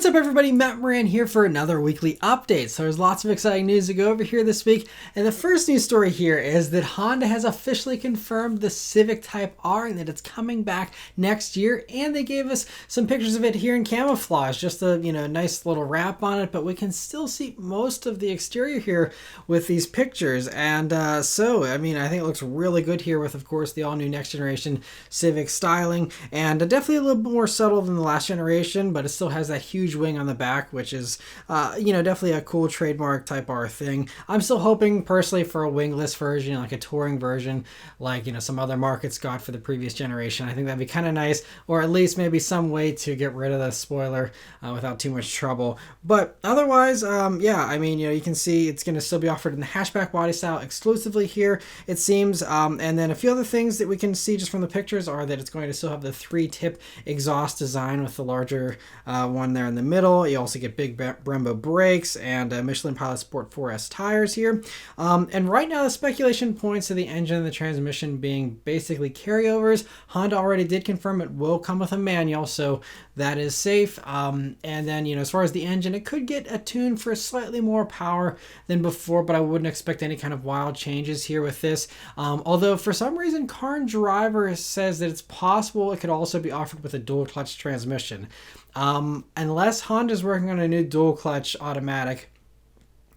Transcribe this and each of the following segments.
What's up everybody, Matt Maran here for another weekly update. So there's lots of exciting news to go over here this week. And the first news story here is that Honda has officially confirmed the Civic Type R and that it's coming back next year. And they gave us some pictures of it here in camouflage, just a nice little wrap on it, but we can still see most of the exterior here with these pictures. And I think it looks really good here with, of course, the all new next generation Civic styling, and definitely a little bit more subtle than the last generation, but it still has that huge wing on the back, which is definitely a cool trademark Type R thing. I'm still hoping personally for a wingless version, like a touring version, like some other markets got for the previous generation. I think that'd be kind of nice, or at least maybe some way to get rid of the spoiler without too much trouble. But otherwise, you can see it's going to still be offered in the hatchback body style exclusively here, it seems. And then a few other things that we can see just from the pictures are that it's going to still have the 3-tip exhaust design with the larger one there in the middle. You also get big Brembo brakes and Michelin Pilot Sport 4S tires here. And right now the speculation points to the engine and the transmission being basically carryovers. Honda already did confirm it will come with a manual, so that is safe. And then, as far as the engine, it could get attuned for slightly more power than before, but I wouldn't expect any kind of wild changes here with this. Although for some reason, Car and Driver says that it's possible it could also be offered with a dual clutch transmission. Unless Honda's working on a new dual clutch automatic,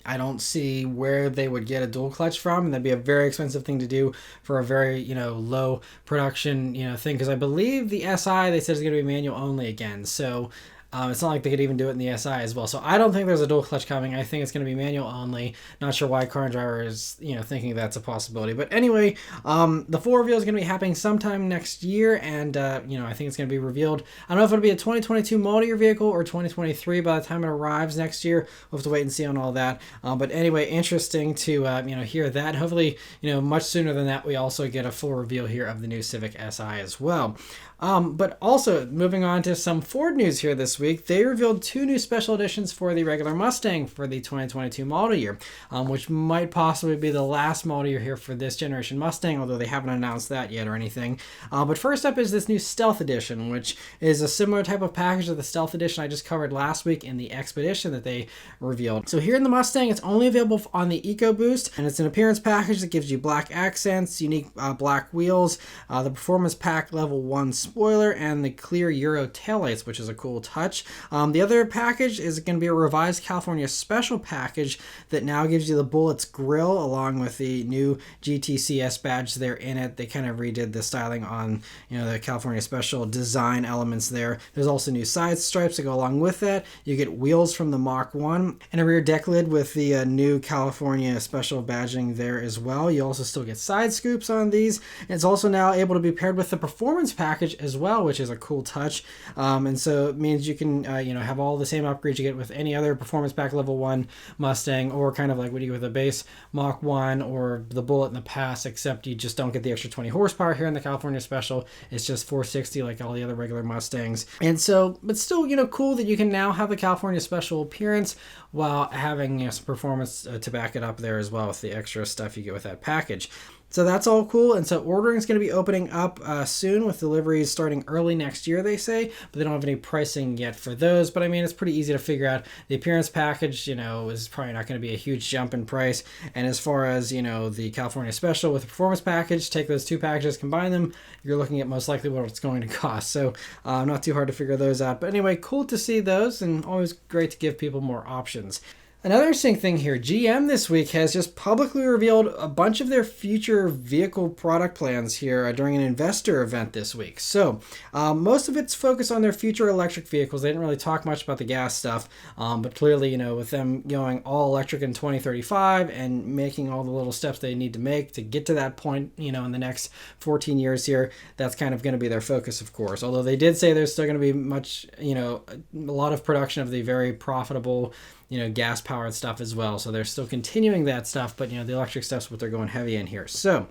I don't see where they would get a dual clutch from, and that'd be a very expensive thing to do for a very, low production, thing. Because I believe the SI, they said, is going to be manual only again. So it's not like they could even do it in the SI as well. So I don't think there's a dual clutch coming. I think it's going to be manual only. Not sure why Car and Driver is, thinking that's a possibility. But anyway, the full reveal is going to be happening sometime next year. And, I think it's going to be revealed. I don't know if it'll be a 2022 model year vehicle or 2023 by the time it arrives next year. We'll have to wait and see on all that. But anyway, interesting to, hear that. Hopefully, much sooner than that, we also get a full reveal here of the new Civic Si as well. But also, moving on to some Ford news here this week, they revealed 2 new special editions for the regular Mustang for the 2022 model year, which might possibly be the last model year here for this generation Mustang, although they haven't announced that yet or anything. But first up is this new Stealth Edition, which is a similar type of package to the Stealth Edition I just covered last week in the Expedition that they revealed. So here in the Mustang, it's only available on the EcoBoost, and it's an appearance package that gives you black accents, unique black wheels, the Performance Pack Level 1 spoiler, and the clear Euro taillights, which is a cool touch. The other package is going to be a revised California Special package that now gives you the Bullets grille along with the new GTCS badge there in it. They kind of redid the styling on the California Special design elements there. There's also new side stripes to go along with that. You get wheels from the Mach 1 and a rear deck lid with the new California Special badging there as well. You also still get side scoops on these. And it's also now able to be paired with the Performance package as well, which is a cool touch. And so it means you can have all the same upgrades you get with any other Performance Pack Level 1 Mustang, or kind of like what you get with a base Mach 1 or the Bullet in the past, except you just don't get the extra 20 horsepower here in the California Special. It's just 460 like all the other regular Mustangs. And so, but still, cool that you can now have the California Special appearance while having some performance to back it up there as well with the extra stuff you get with that package. So that's all cool, and so ordering is going to be opening up soon with deliveries starting early next year, they say, but they don't have any pricing yet for those. But I mean, it's pretty easy to figure out. The appearance package, is probably not going to be a huge jump in price. And as far as, the California Special with the Performance package, take those 2 packages, combine them, you're looking at most likely what it's going to cost. So not too hard to figure those out. But anyway, cool to see those, and always great to give people more options. Another interesting thing here, GM this week has just publicly revealed a bunch of their future vehicle product plans here during an investor event this week. So most of it's focused on their future electric vehicles. They didn't really talk much about the gas stuff, but clearly, with them going all electric in 2035 and making all the little steps they need to make to get to that point, in the next 14 years here, that's kind of going to be their focus, of course. Although they did say there's still going to be much, a lot of production of the very profitable gas powered stuff as well. So they're still continuing that stuff, but the electric stuff's what they're going heavy in here. So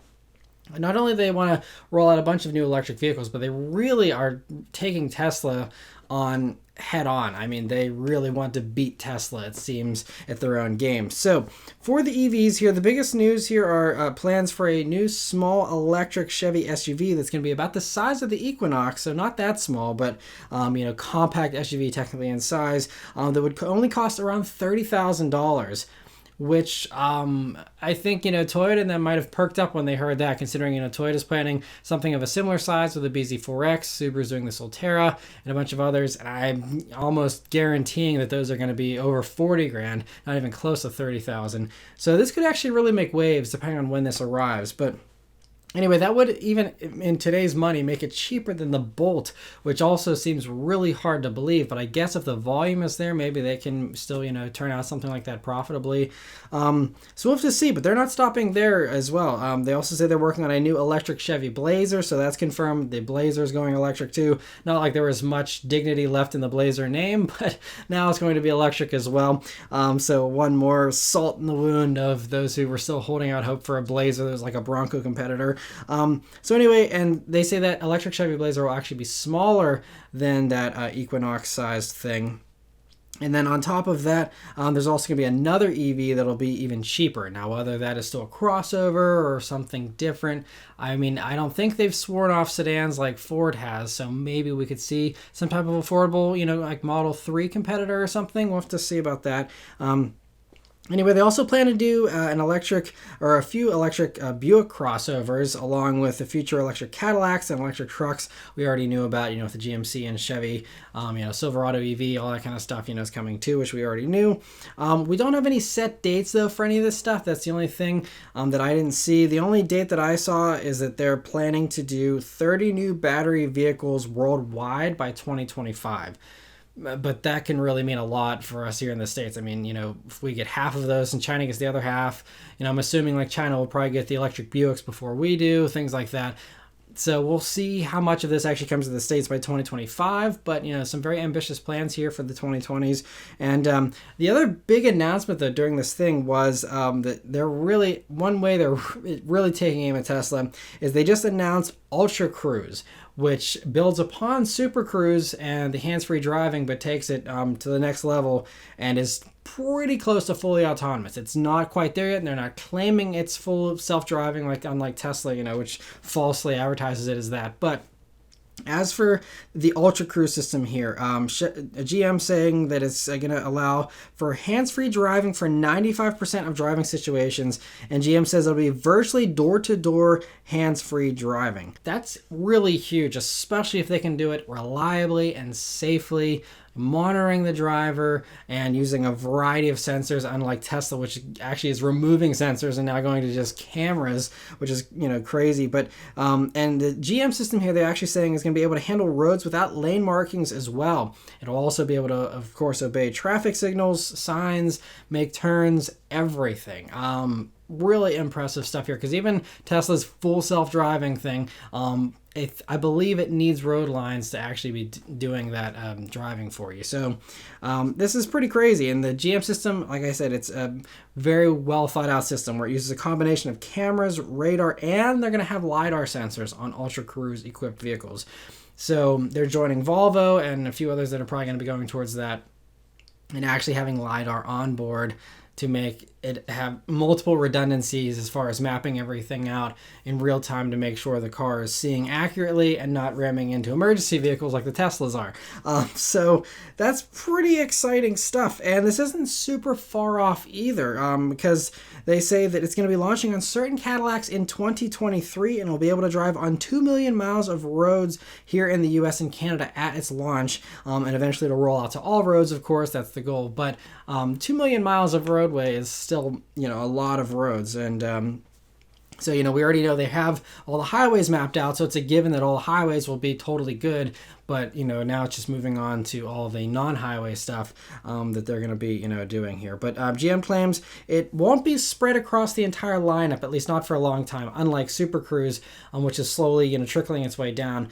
Not only do they want to roll out a bunch of new electric vehicles, but they really are taking Tesla on head on. I mean, they really want to beat Tesla, it seems, at their own game. So for the EVs here, the biggest news here are plans for a new small electric Chevy SUV that's going to be about the size of the Equinox, so not that small, but compact SUV technically in size, that would only cost around $30,000. Which I think, Toyota and them might have perked up when they heard that, considering, Toyota's planning something of a similar size with the BZ4X, Subaru's doing the Solterra, and a bunch of others, and I'm almost guaranteeing that those are going to be over 40 grand, not even close to 30,000. So this could actually really make waves depending on when this arrives, but anyway, that would, even in today's money, make it cheaper than the Bolt, which also seems really hard to believe. But I guess if the volume is there, maybe they can still, turn out something like that profitably. So we'll have to see, but they're not stopping there as well. They also say they're working on a new electric Chevy Blazer, so that's confirmed. The Blazer is going electric too. Not like there was much dignity left in the Blazer name, but now it's going to be electric as well. So one more salt in the wound of those who were still holding out hope for a Blazer that was like a Bronco competitor. So anyway, and they say that electric Chevy Blazer will actually be smaller than that Equinox-sized thing. And then on top of that, there's also going to be another EV that'll be even cheaper. Now, whether that is still a crossover or something different, I mean, I don't think they've sworn off sedans like Ford has, so maybe we could see some type of affordable, like Model 3 competitor or something. We'll have to see about that. Anyway, they also plan to do a few electric Buick crossovers, along with the future electric Cadillacs and electric trucks we already knew about, with the GMC and Chevy, Silverado EV, all that kind of stuff, is coming too, which we already knew. We don't have any set dates, though, for any of this stuff. That's the only thing that I didn't see. The only date that I saw is that they're planning to do 30 new battery vehicles worldwide by 2025. But that can really mean a lot for us here in the States. I mean, if we get half of those and China gets the other half, I'm assuming like China will probably get the electric Buicks before we do, things like that. So we'll see how much of this actually comes to the States by 2025, but some very ambitious plans here for the 2020s. And the other big announcement, though, during this thing was that they're really taking aim at Tesla is they just announced Ultra Cruise, which builds upon Super Cruise and the hands-free driving, but takes it to the next level and is pretty close to fully autonomous. It's not quite there yet, and they're not claiming it's full self-driving, unlike Tesla, which falsely advertises it as that. But as for the Ultra Cruise system here, GM saying that it's going to allow for hands-free driving for 95% of driving situations, and GM says it'll be virtually door-to-door hands-free driving. That's really huge, especially if they can do it reliably and safely, monitoring the driver and using a variety of sensors, unlike Tesla, which actually is removing sensors and now going to just cameras, which is crazy. But and the GM system here, they're actually saying is going to be able to handle roads without lane markings as well. It'll also be able to, of course, obey traffic signals, signs, make turns, everything. Really impressive stuff here, because even Tesla's full self-driving thing, I believe it needs road lines to actually be doing that driving for you. So this is pretty crazy. And the GM system, like I said, it's a very well thought out system where it uses a combination of cameras, radar, and they're going to have LiDAR sensors on Ultra Cruise equipped vehicles. So they're joining Volvo and a few others that are probably going to be going towards that, and actually having LiDAR on board to make it have multiple redundancies as far as mapping everything out in real time to make sure the car is seeing accurately and not ramming into emergency vehicles like the Teslas are. So that's pretty exciting stuff. And this isn't super far off either, because they say that it's going to be launching on certain Cadillacs in 2023, and it'll be able to drive on 2 million miles of roads here in the US and Canada at its launch. And eventually it'll roll out to all roads, of course, that's the goal. But 2 million miles of roadway is still, a lot of roads. And so, we already know they have all the highways mapped out, so it's a given that all the highways will be totally good. But, now it's just moving on to all the non-highway stuff that they're going to be, doing here. But GM claims it won't be spread across the entire lineup, at least not for a long time, unlike Super Cruise, which is slowly, trickling its way down.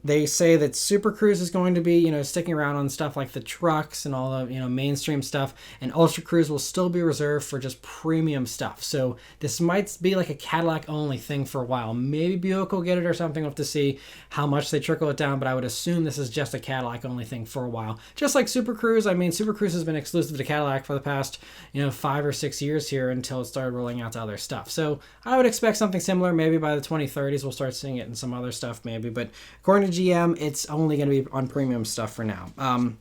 They say that Super Cruise is going to be, sticking around on stuff like the trucks and all the, mainstream stuff, and Ultra Cruise will still be reserved for just premium stuff. So this might be like a Cadillac only thing for a while. Maybe Buick will get it or something. We'll have to see how much they trickle it down, but I would assume this is just a Cadillac only thing for a while. Just like Super Cruise. I mean, Super Cruise has been exclusive to Cadillac for the past, 5 or 6 years here until it started rolling out to other stuff. So I would expect something similar. Maybe by the 2030s, we'll start seeing it in some other stuff maybe. But according to GM, it's only going to be on premium stuff for now.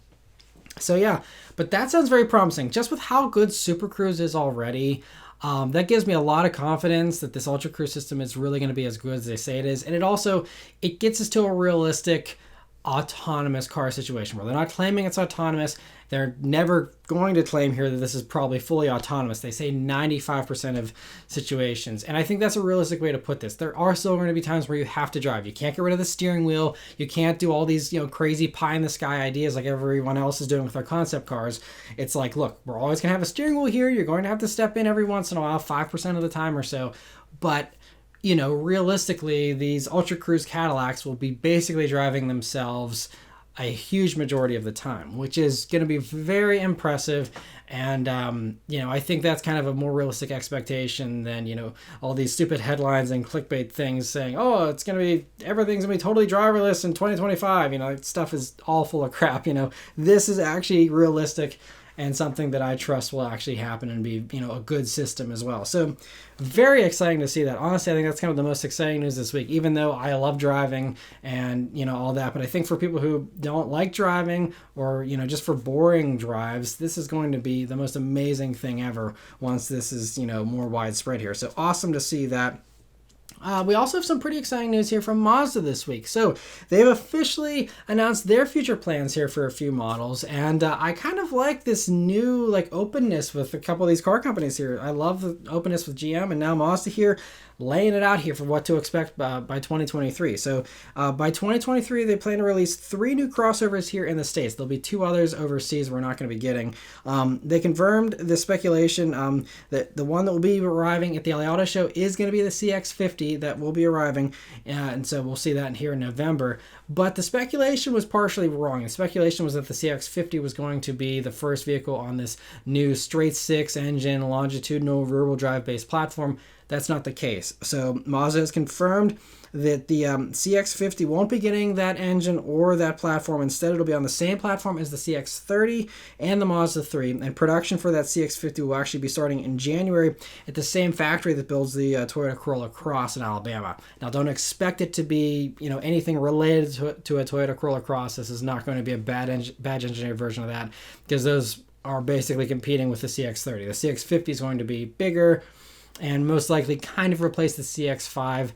So yeah, but that sounds very promising. Just with how good Super Cruise is already, that gives me a lot of confidence that this Ultra Cruise system is really going to be as good as they say it is. And it gets us to a realistic autonomous car situation where they're not claiming it's autonomous. They're never going to claim here that this is probably fully autonomous. They say 95% of situations. And I think that's a realistic way to put this. There are still going to be times where you have to drive. You can't get rid of the steering wheel. You can't do all these, crazy pie in the sky ideas like everyone else is doing with their concept cars. It's like, look, we're always going to have a steering wheel here. You're going to have to step in every once in a while, 5% of the time or so. But realistically, these Ultra Cruise Cadillacs will be basically driving themselves a huge majority of the time, which is going to be very impressive. And, I think that's kind of a more realistic expectation than, all these stupid headlines and clickbait things saying, oh, everything's going to be totally driverless in 2025. Stuff is all full of crap. This is actually realistic and something that I trust will actually happen and be, a good system as well. So very exciting to see that. Honestly, I think that's kind of the most exciting news this week, even though I love driving and, all that. But I think for people who don't like driving or, just for boring drives, this is going to be the most amazing thing ever once this is, more widespread here. So awesome to see that. We also have some pretty exciting news here from Mazda this week. So they've officially announced their future plans here for a few models. And I kind of like this new openness with a couple of these car companies here. I love the openness with GM and now Mazda here, laying it out here for what to expect by 2023. So by 2023, they plan to release 3 new crossovers here in the States. There'll be 2 others overseas we're not going to be getting. They confirmed the speculation that the one that will be arriving at the LA Auto Show is going to be the CX-50 that will be arriving. And so we'll see that here in November. But the speculation was partially wrong. The speculation was that the CX-50 was going to be the first vehicle on this new straight 6 engine longitudinal rear-wheel drive based platform. That's not the case. So Mazda has confirmed that the CX-50 won't be getting that engine or that platform. Instead, it'll be on the same platform as the CX-30 and the Mazda 3. And production for that CX-50 will actually be starting in January at the same factory that builds the Toyota Corolla Cross in Alabama. Now, don't expect it to be anything related to a Toyota Corolla Cross. This is not going to be a badge engineered version of that because those are basically competing with the CX-30. The CX-50 is going to be bigger and most likely kind of replace the CX-5,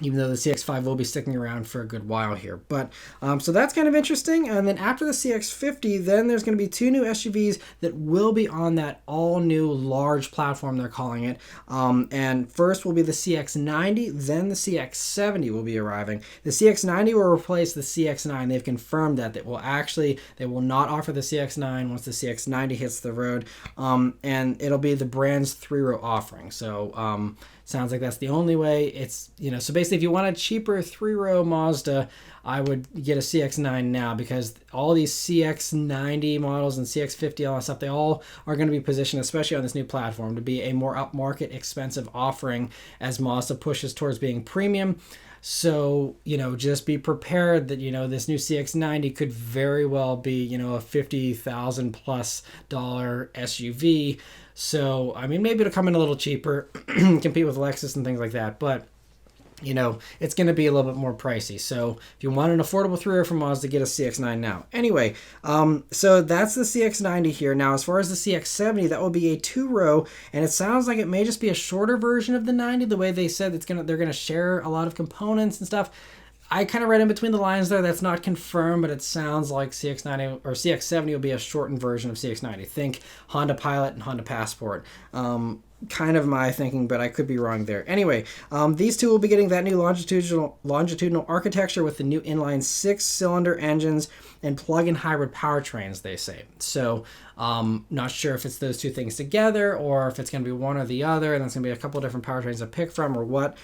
even though the CX-5 will be sticking around for a good while here. But so that's kind of interesting. And then after the CX-50, then there's going to be 2 new SUVs that will be on that all-new large platform, they're calling it. And first will be the CX-90, then the CX-70 will be arriving. The CX-90 will replace the CX-9. They've confirmed that. They will not offer the CX-9 once the CX-90 hits the road. And it'll be the brand's 3-row offering. So sounds like that's the only way. It's, so basically if you want a cheaper 3-row Mazda, I would get a CX-9 now because all these CX-90 models and CX-50, all that stuff, they all are going to be positioned, especially on this new platform, to be a more upmarket, expensive offering as Mazda pushes towards being premium. So, just be prepared that, this new CX-90 could very well be, a $50,000 plus SUV. So, maybe it'll come in a little cheaper, compete with Lexus and things like that. But, it's going to be a little bit more pricey. So if you want an affordable 3-row from Mazda, get a CX-9 now. Anyway, so that's the CX-90 here. Now, as far as the CX-70, that will be a 2-row, and it sounds like it may just be a shorter version of the 90. The way they said they're going to share a lot of components and stuff. I kind of read in between the lines there. That's not confirmed, but it sounds like CX-90 or CX-70 will be a shortened version of CX-90. Think Honda Pilot and Honda Passport. Kind of my thinking, but I could be wrong there. Anyway, these two will be getting that new longitudinal architecture with the new inline 6-cylinder engines and plug-in hybrid powertrains, they say. So, not sure if it's those two things together or if it's going to be one or the other, and there's going to be a couple of different powertrains to pick from or what.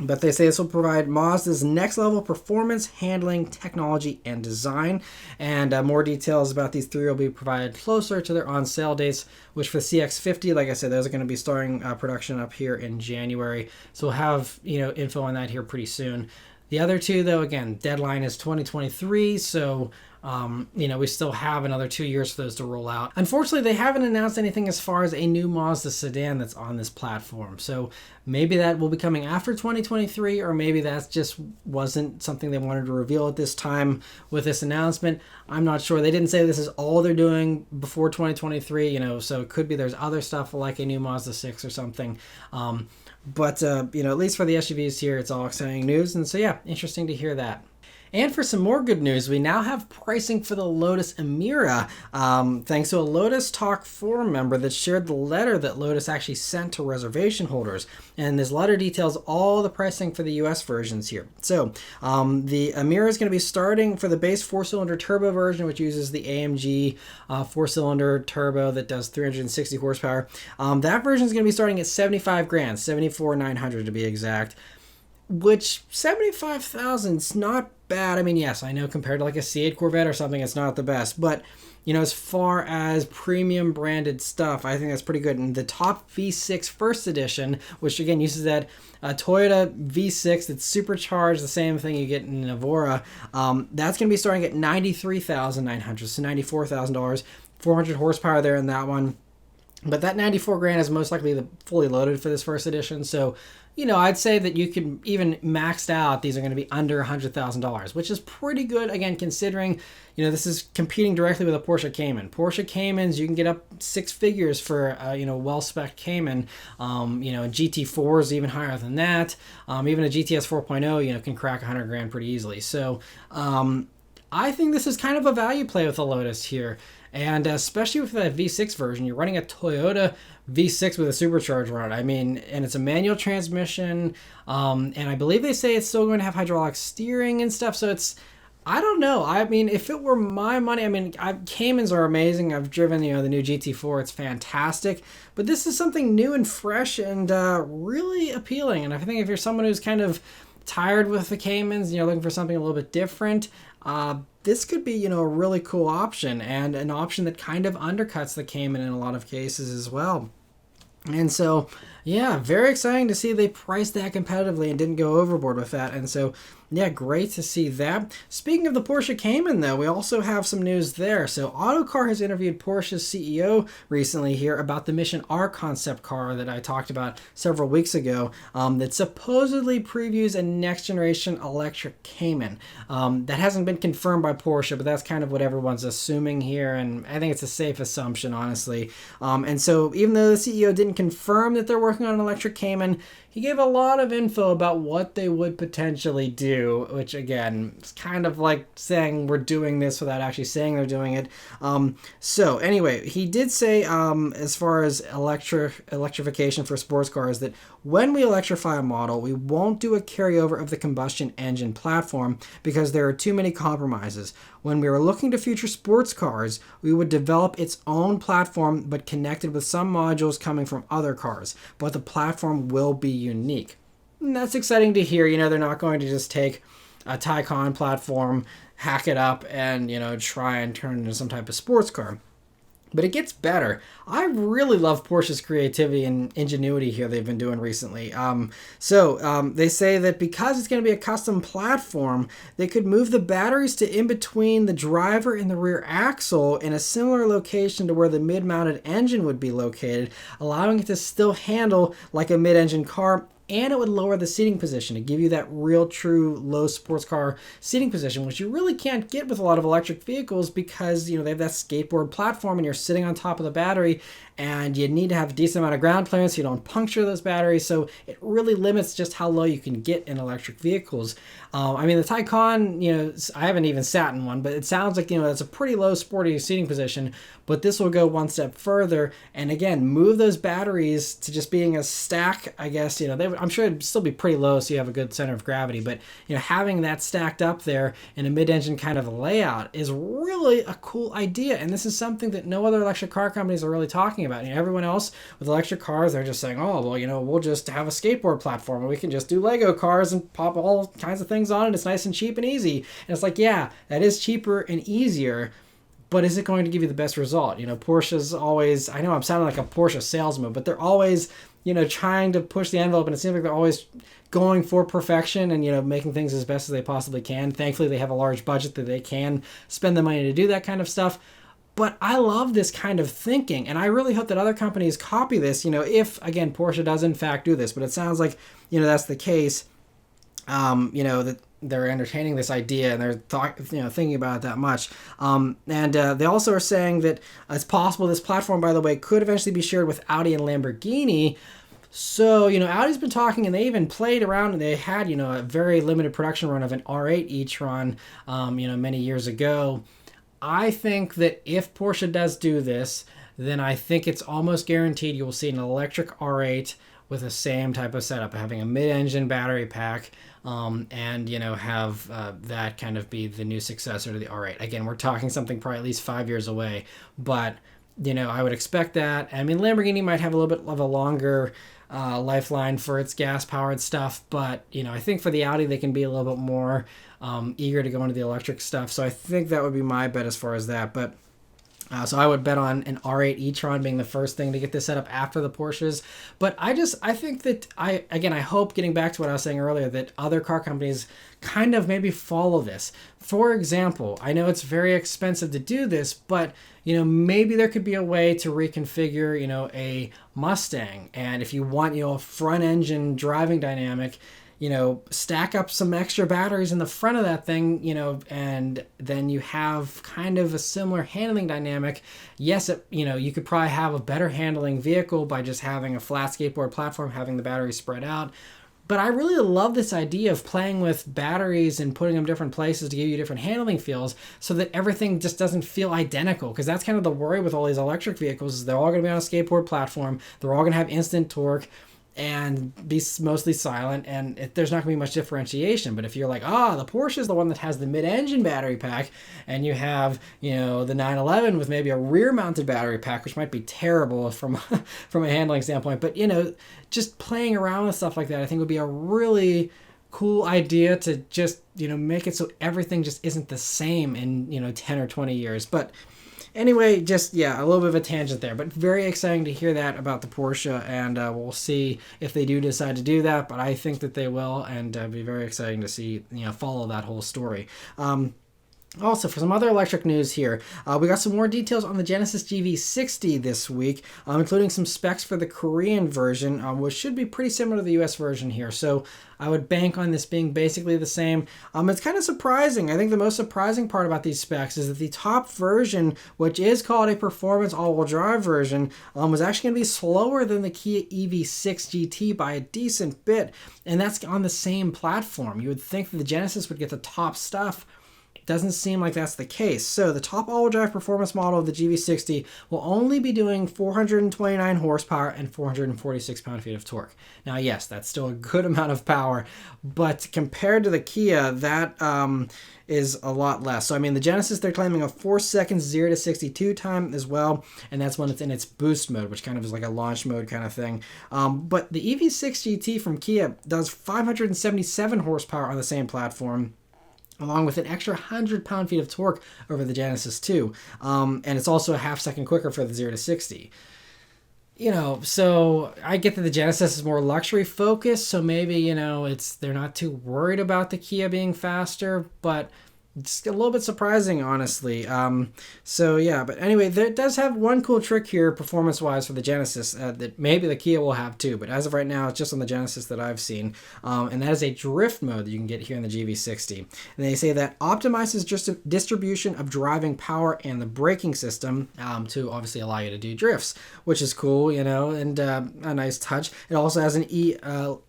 But they say this will provide Mazda's next level performance, handling, technology, and design. And more details about these three will be provided closer to their on-sale dates, which for the CX-50, like I said, those are going to be starting production up here in January. So we'll have, info on that here pretty soon. The other two, though, again, deadline is 2023, so we still have another 2 years for those to roll out. Unfortunately, they haven't announced anything as far as a new Mazda sedan that's on this platform. So maybe that will be coming after 2023, or maybe that just wasn't something they wanted to reveal at this time with this announcement. I'm not sure. They didn't say this is all they're doing before 2023, so it could be there's other stuff like a new Mazda 6 or something. But at least for the SUVs here, it's all exciting news. And so, yeah, interesting to hear that. And for some more good news, we now have pricing for the Lotus Emira, thanks to a Lotus Talk forum member that shared the letter that Lotus actually sent to reservation holders. And this letter details all the pricing for the US versions here. So the Emira is going to be starting for the base 4-cylinder turbo version, which uses the AMG 4-cylinder turbo that does 360 horsepower. That version is going to be starting at $75,000, $74,900 to be exact. Which 75,000 is not bad. I mean, yes, I know compared to like a C8 Corvette or something, it's not the best. But, as far as premium branded stuff, I think that's pretty good. And the top V6 First Edition, which again uses that Toyota V6 that's supercharged, the same thing you get in an Evora, that's going to be starting at $93,900, so $94,000, 400 horsepower there in that one. But that $94,000 is most likely the fully loaded for this First Edition. So, I'd say that you could even maxed out, these are going to be under $100,000, which is pretty good, again, considering, this is competing directly with a Porsche Cayman. Porsche Caymans, you can get up six figures for, well-spec'd Cayman. GT4s even higher than that. Even a GTS 4.0, can crack $100,000 pretty easily. So, I think this is kind of a value play with the Lotus here. And especially with that V6 version, you're running a Toyota V6 with a supercharger on it. I mean, and it's a manual transmission. And I believe they say it's still going to have hydraulic steering and stuff. So I don't know. I mean, if it were my money, Caymans are amazing. I've driven, the new GT4. It's fantastic. But this is something new and fresh and really appealing. And I think if you're someone who's kind of tired with the Caymans, looking for something a little bit different, this could be, a really cool option, and an option that kind of undercuts the Cayman in a lot of cases as well. And so, yeah, very exciting to see they priced that competitively and didn't go overboard with that. And so, yeah, great to see that. Speaking of the Porsche Cayman, though, we also have some news there. So Autocar has interviewed Porsche's CEO recently here about the Mission R concept car that I talked about several weeks ago that supposedly previews a next-generation electric Cayman. That hasn't been confirmed by Porsche, but that's kind of what everyone's assuming here, and I think it's a safe assumption, honestly. And so even though the CEO didn't confirm that they're working on an electric Cayman, he gave a lot of info about what they would potentially do, which again, is kind of like saying we're doing this without actually saying they're doing it. So anyway, he did say as far as electrification for sports cars that when we electrify a model, we won't do a carryover of the combustion engine platform because there are too many compromises. When we were looking to future sports cars, we would develop its own platform but connected with some modules coming from other cars, but the platform will be unique. And that's exciting to hear. They're not going to just take a Taycan platform, hack it up, and, try and turn it into some type of sports car. But it gets better. I really love Porsche's creativity and ingenuity here they've been doing recently. They say that because it's going to be a custom platform, they could move the batteries to in between the driver and the rear axle in a similar location to where the mid-mounted engine would be located, allowing it to still handle like a mid-engine car, and it would lower the seating position to give you that real true low sports car seating position, which you really can't get with a lot of electric vehicles because, they have that skateboard platform and you're sitting on top of the battery and you need to have a decent amount of ground clearance so you don't puncture those batteries. So it really limits just how low you can get in electric vehicles. I mean, the Taycan, I haven't even sat in one, but it sounds like, that's a pretty low sporty seating position, but this will go one step further. And again, move those batteries to just being a stack, I guess, I'm sure it'd still be pretty low so you have a good center of gravity, but, having that stacked up there in a mid-engine kind of layout is really a cool idea. And this is something that no other electric car companies are really talking about. Everyone else with electric cars, they're just saying, oh, well, we'll just have a skateboard platform and we can just do Lego cars and pop all kinds of things on it. It's nice and cheap and easy. And it's like, yeah, that is cheaper and easier, but is it going to give you the best result? Porsche's always, I know I'm sounding like a Porsche salesman, but they're always, trying to push the envelope, and it seems like they're always going for perfection and, making things as best as they possibly can. Thankfully, they have a large budget that they can spend the money to do that kind of stuff. But I love this kind of thinking, and I really hope that other companies copy this, if, again, Porsche does in fact do this, but it sounds like, that's the case, that they're entertaining this idea and they're thinking about it that much. They also are saying that it's possible this platform, by the way, could eventually be shared with Audi and Lamborghini. So, Audi's been talking, and they even played around, and they had, a very limited production run of an R8 e-tron, many years ago. I think that if Porsche does do this, then I think it's almost guaranteed you will see an electric R8 with the same type of setup, having a mid-engine battery pack, and have that kind of be the new successor to the R8. Again, we're talking something probably at least 5 years away, but I would expect that. I mean, Lamborghini might have a little bit of a longer lifeline for its gas-powered stuff, but I think for the Audi they can be a little bit more eager to go into the electric stuff. So I think that would be my bet as far as that. But so I would bet on an R8 e-tron being the first thing to get this set up after the Porsches. But I think that I hope, getting back to what I was saying earlier, that other car companies kind of maybe follow this. For example, I know it's very expensive to do this, but maybe there could be a way to reconfigure, a Mustang. And if you want, a front engine driving dynamic, stack up some extra batteries in the front of that thing, and then you have kind of a similar handling dynamic. Yes, you could probably have a better handling vehicle by just having a flat skateboard platform, having the batteries spread out. But I really love this idea of playing with batteries and putting them different places to give you different handling feels so that everything just doesn't feel identical. Because that's kind of the worry with all these electric vehicles is they're all going to be on a skateboard platform. They're all going to have instant torque and be mostly silent, and there's not going to be much differentiation. But if you're like, the Porsche is the one that has the mid-engine battery pack, and you have, the 911 with maybe a rear-mounted battery pack, which might be terrible from a handling standpoint. But, just playing around with stuff like that, I think would be a really cool idea to just, make it so everything just isn't the same in, 10 or 20 years. But anyway, just, a little bit of a tangent there, but very exciting to hear that about the Porsche, and we'll see if they do decide to do that, but I think that they will, and be very exciting to see, follow that whole story. Also, for some other electric news here, we got some more details on the Genesis GV60 this week, including some specs for the Korean version, which should be pretty similar to the US version here. So I would bank on this being basically the same. It's kind of surprising. I think the most surprising part about these specs is that the top version, which is called a performance all-wheel drive version, was actually going to be slower than the Kia EV6 GT by a decent bit, and that's on the same platform. You would think that the Genesis would get the top stuff. Doesn't seem like that's the case. So the top all-wheel drive performance model of the GV60 will only be doing 429 horsepower and 446 pound-feet of torque. Now, yes, that's still a good amount of power, but compared to the Kia, that is a lot less. So, I mean, the Genesis, they're claiming a 4 seconds 0 to 62 time as well, and that's when it's in its boost mode, which kind of is like a launch mode kind of thing. But the EV6 GT from Kia does 577 horsepower on the same platform, along with an extra 100 pound-feet of torque over the Genesis 2. And it's also a half second quicker for the 0 to 60. So I get that the Genesis is more luxury focused, so maybe, they're not too worried about the Kia being faster, but It's a little bit surprising, honestly. So yeah, but anyway, there does have one cool trick here, performance-wise, for the Genesis that maybe the Kia will have too. But as of right now, it's just on the Genesis that I've seen, and that is a drift mode that you can get here in the GV60. And they say that optimizes just distribution of driving power and the braking system to obviously allow you to do drifts, which is cool, you know, and a nice touch. It also has an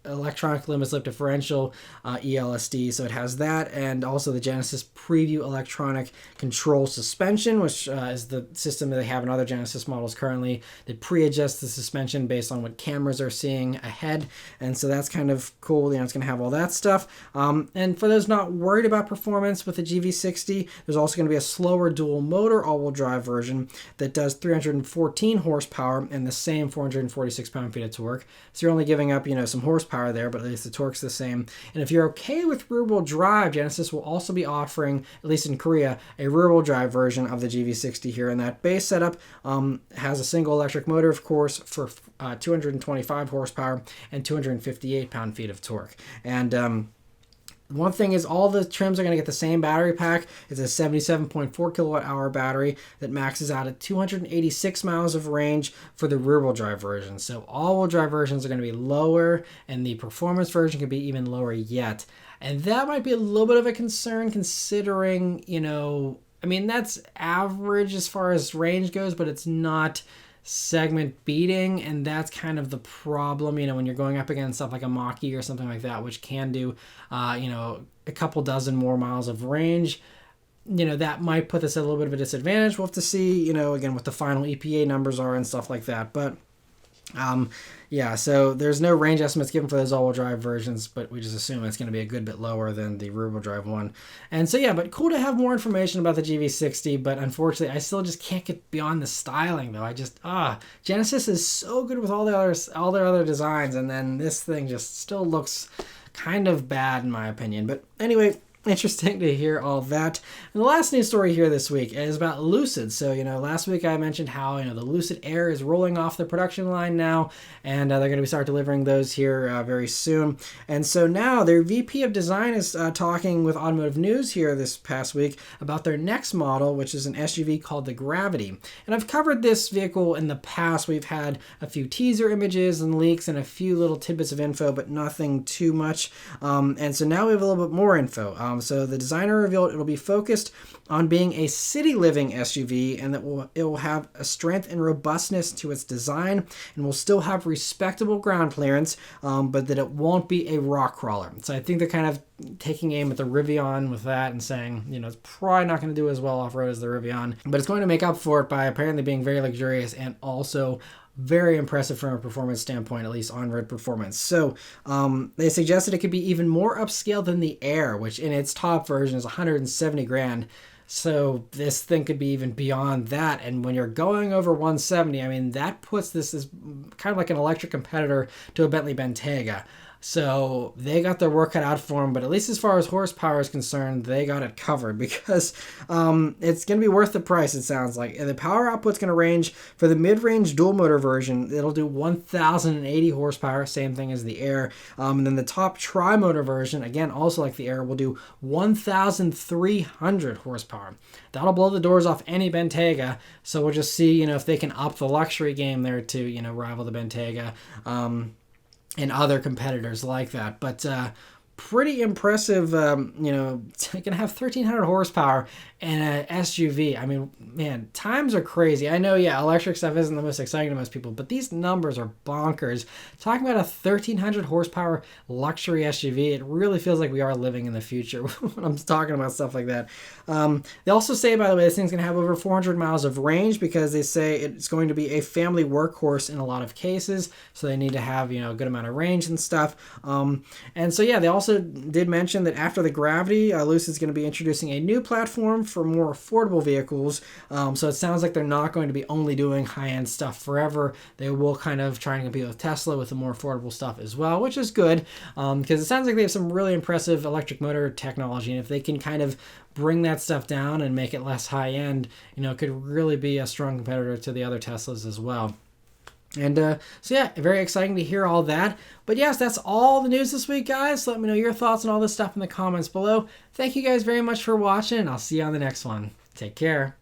electronic limit slip differential, ELSD, so it has that, and also the Genesis Preview electronic control suspension, which is the system that they have in other Genesis models currently. They pre-adjust the suspension based on what cameras are seeing ahead, and so that's kind of cool. You know, it's going to have all that stuff. And for those not worried about performance with the GV60, there's also going to be a slower dual motor all-wheel drive version that does 314 horsepower and the same 446 pound-feet of torque. So you're only giving up, you know, some horsepower there, but at least the torque's the same. And if you're okay with rear-wheel drive, Genesis will also be offering, at least in Korea, a rear-wheel drive version of the GV60 here. And that base setup has a single electric motor, of course, for 225 horsepower and 258 pound-feet of torque. And one thing is all the trims are going to get the same battery pack. It's a 77.4 kilowatt hour battery that maxes out at 286 miles of range for the rear-wheel drive version. So all-wheel drive versions are going to be lower, and the performance version can be even lower yet. And that might be a little bit of a concern considering, you know, I mean, that's average as far as range goes, but it's not segment beating, and that's kind of the problem, you know, when you're going up against stuff like a Mach-E or something like that, which can do, you know, a couple dozen more miles of range. You know, that might put this at a little bit of a disadvantage. We'll have to see, you know, again, what the final EPA numbers are and stuff like that. But yeah, so there's no range estimates given for those all-wheel drive versions, but we just assume it's going to be a good bit lower than the rear-wheel drive one. And so yeah, but cool to have more information about the GV60, but unfortunately I still just can't get beyond the styling though. I just Genesis is so good with all their other designs, and then this thing just still looks kind of bad in my opinion. But anyway, interesting to hear all that. And the last news story here this week is about Lucid. So, you know, last week I mentioned how, you know, the Lucid Air is rolling off the production line now, and they're going to start delivering those here very soon. And so now their VP of Design is talking with Automotive News here this past week about their next model, which is an SUV called the Gravity. And I've covered this vehicle in the past. We've had a few teaser images and leaks and a few little tidbits of info, but nothing too much. And so now we have a little bit more info. So the designer revealed it'll be focused on being a city living SUV, and that it will have a strength and robustness to its design, and will still have respectable ground clearance, but that it won't be a rock crawler. So I think they're kind of taking aim at the Rivian with that and saying, you know, it's probably not going to do as well off-road as the Rivian, but it's going to make up for it by apparently being very luxurious and also very impressive from a performance standpoint, at least on-road performance. So they suggested it could be even more upscale than the Air, which in its top version is 170 grand. So this thing could be even beyond that. And when you're going over 170, I mean, that puts this as kind of like an electric competitor to a Bentley Bentayga. So they got their work cut out for them, but at least as far as horsepower is concerned, they got it covered, because it's going to be worth the price, it sounds like. And the power output's going to range for the mid-range dual motor version. It'll do 1,080 horsepower, same thing as the Air. And then the top tri-motor version, again, also like the Air, will do 1,300 horsepower. That'll blow the doors off any Bentayga. So we'll just see, you know, if they can up the luxury game there to, you know, rival the Bentayga. And other competitors like that. But pretty impressive, you know, you can have 1,300 horsepower and an SUV. I mean, man, times are crazy. I know, yeah, electric stuff isn't the most exciting to most people, but these numbers are bonkers. Talking about a 1,300 horsepower luxury SUV, it really feels like we are living in the future when I'm talking about stuff like that. They also say, by the way, this thing's going to have over 400 miles of range, because they say it's going to be a family workhorse in a lot of cases, so they need to have, you know, a good amount of range and stuff. And so, yeah, they also did mention that after the Gravity, Lucid's going to be introducing a new platform for more affordable vehicles. So it sounds like they're not going to be only doing high-end stuff forever. They will kind of try and compete with Tesla with the more affordable stuff as well, which is good, because it sounds like they have some really impressive electric motor technology, and if they can kind of bring that stuff down and make it less high-end, you know, it could really be a strong competitor to the other Teslas as well. And so yeah, very exciting to hear all that. But yes, that's all the news this week, guys. Let me know your thoughts on all this stuff in the comments below. Thank you guys very much for watching, and I'll see you on the next one. Take care.